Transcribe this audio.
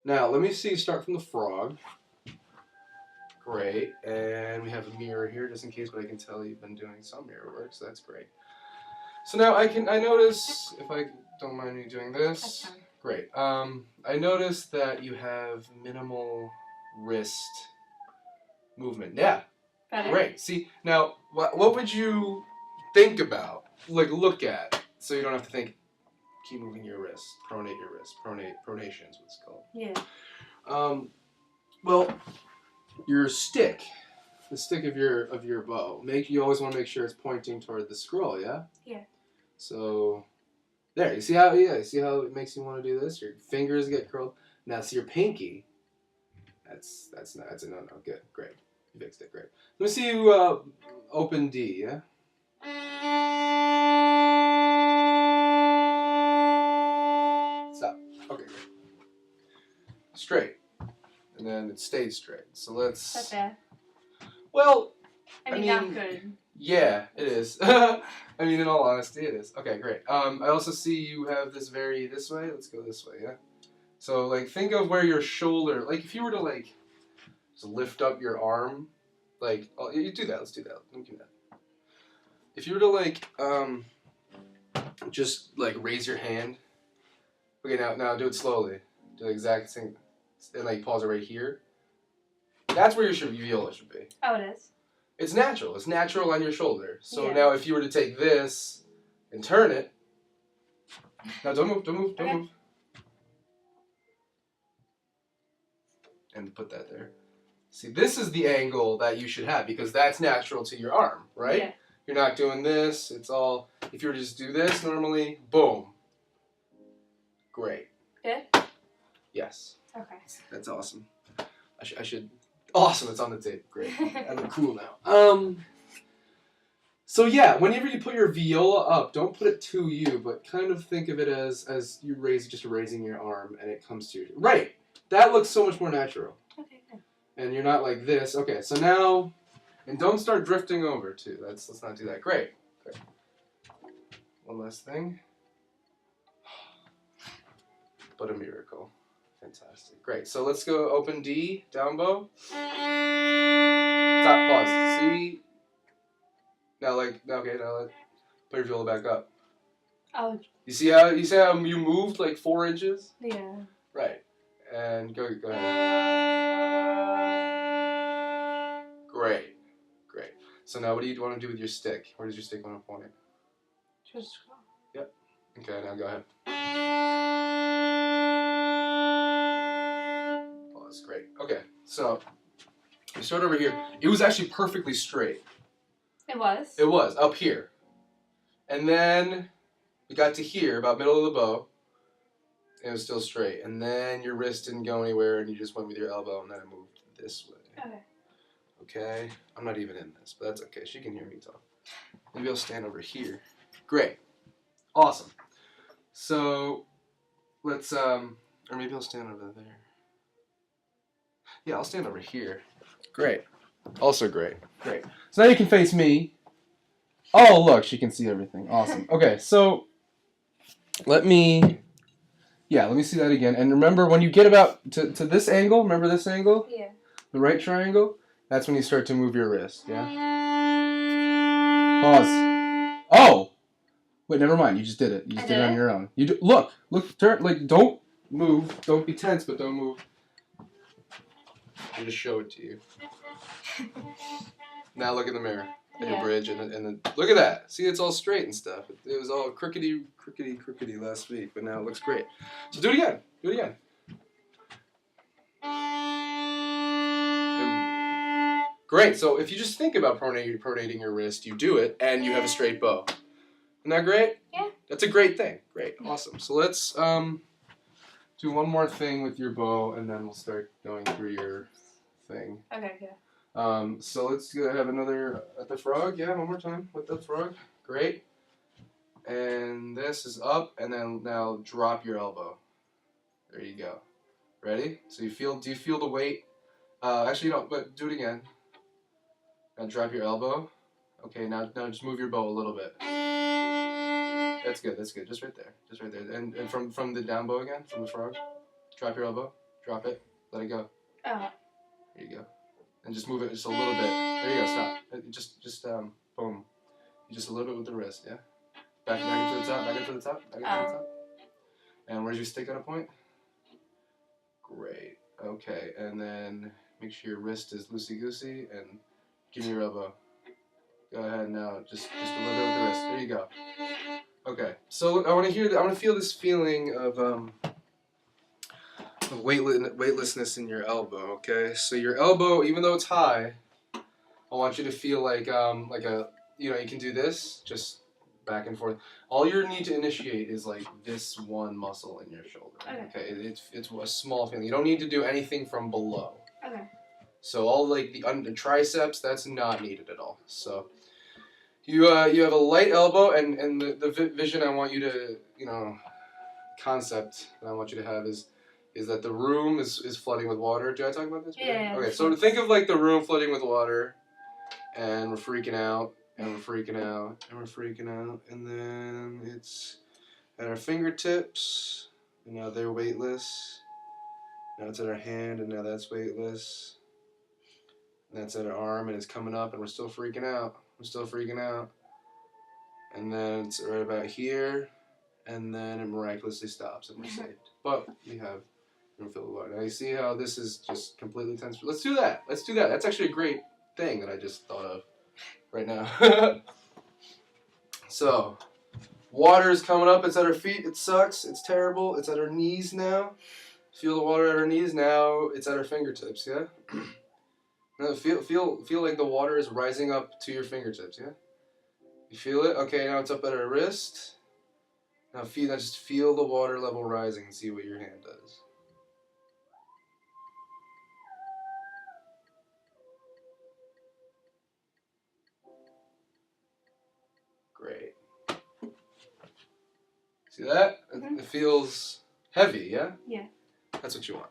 Now, let me see. Start from the frog. Great. And we have a mirror here, just in case, but I can tell you've been doing some mirror work, so that's great. So now I notice, if I don't mind me doing this. That's fine. Great. I noticed that you have minimal wrist movement. Yeah. Better? Great. See, now, what would you think about, like look at, so you don't have to think, keep moving your wrist, pronate your wrist. Pronation is what it's called. Yeah. Well, your stick, the stick of your bow, you always want to make sure it's pointing toward the scroll, yeah? Yeah. So, there, you see how it makes you want to do this? Your fingers get curled. Now, see your pinky, that's a no-no. Good, great. You fixed it, great. Let me see you open D, yeah? Stop. Okay, great. Straight. And then it stayed straight. So let's... That's bad. Well... I mean, not good. Yeah, it is. I mean, in all honesty, it is. Okay, great. I also see you have this this way. Let's go this way, yeah? So, like, think of where your shoulder... Like, if you were to, like, just lift up your arm, like... Oh, you do that. Let's do that. Let me do that. If you were to, like, just, like, raise your hand... Okay, now do it slowly. Do the exact same... And, like, pause it right here. That's where your viola should be. Oh, it is? It's natural. It's natural on your shoulder. So yeah. Now if you were to take this and turn it... Now don't move, don't okay. move. And put that there. See, this is the angle that you should have because that's natural to your arm, right? Yeah. You're not doing this. It's all... If you were to just do this normally, boom. Great. Good? Yes. Okay. That's awesome. I should... Awesome, it's on the tape. Great. I look cool now. So yeah, whenever you put your viola up, don't put it to you, but kind of think of it as you raising your arm and it comes to you. Right. That looks so much more natural. Okay, good. And you're not like this. Okay, so now, and don't start drifting over too. Let's not do that. Great. Great. One last thing. But a miracle. Fantastic. Great. So let's go open D, down bow. Stop, pause. See? Now put your viola back up. Oh. You see how you moved like 4 inches? Yeah. Right. And go ahead. Great. Great. So now what do you want to do with your stick? Where does your stick want to point? Just scroll. Yep. Okay, now go ahead. Great. Okay, so we start over here. It was actually perfectly straight. It was? It was, up here. And then we got to here, about middle of the bow, and it was still straight. And then your wrist didn't go anywhere, and you just went with your elbow, and then it moved this way. Okay. Okay? I'm not even in this, but that's okay. She can hear me talk. Maybe I'll stand over here. Great. Awesome. So, let's, or maybe I'll stand over there. Yeah, I'll stand over here. Great. Also great. Great. So now you can face me. Oh, look, she can see everything. Awesome. Okay, so let me see that again. And remember, when you get about to this angle, remember this angle? Yeah. The right triangle? That's when you start to move your wrist, yeah? Pause. Oh! Wait, never mind. You just did it. You just did it on your own. Look, turn, like, don't move. Don't be tense, but don't move. I just show it to you. Now look in the mirror at your bridge and then look at that. See, it's all straight and stuff. It was all crookedy last week, but now it looks great. So do it again. Do it again. Great. So if you just think about pronating your wrist, you do it, and you have a straight bow. Isn't that great? Yeah. That's a great thing. Great. Awesome. So let's do one more thing with your bow, and then we'll start going through your thing. Okay, yeah. So let's have another at the frog. Yeah, one more time with the frog. Great. And this is up, and then now drop your elbow. There you go. Ready? So do you feel the weight? Actually, no, but do it again. Now drop your elbow. Okay, now just move your bow a little bit. That's good. Just right there. And from the down bow again, from the frog. Drop your elbow. Drop it. Let it go. Oh. There you go. And just move it just a little bit. There you go. Stop. Just boom. Just a little bit with the wrist. Yeah. Back into the top. Back into the top. Back into the top. And where's your stick at a point? Great. Okay. And then make sure your wrist is loosey goosey and give me your elbow. Go ahead now. Just a little bit with the wrist. There you go. Okay. So I want to hear that. I want to feel this feeling of weightlessness in your elbow. Okay. So your elbow, even though it's high, I want you to feel like a you can do this just back and forth. All you need to initiate is like this one muscle in your shoulder. Okay. It's a small feeling. You don't need to do anything from below. Okay. So all like the triceps, that's not needed at all. So you have a light elbow, and the vision I want you to concept that I want you to have is that the room is flooding with water. Did I talk about this? Yeah. Okay, so think of like the room flooding with water, and we're freaking out, and we're freaking out, and we're freaking out, and then it's at our fingertips, and now they're weightless. Now it's at our hand, and now that's weightless. And that's at our arm, and it's coming up, and we're still freaking out. We're still freaking out. And then it's right about here, and then it miraculously stops, and we're saved. But we don't feel the water. Now you see how this is just completely tense. Let's do that. Let's do that. That's actually a great thing that I just thought of right now. So, water is coming up. It's at our feet. It sucks. It's terrible. It's at our knees now. Feel the water at our knees. Now it's at our fingertips. Yeah. Now feel like the water is rising up to your fingertips. Yeah. You feel it? Okay. Now it's up at our wrist. Now just feel the water level rising and see what your hand does. Great. See that? Mm-hmm. It feels heavy, yeah? Yeah. That's what you want.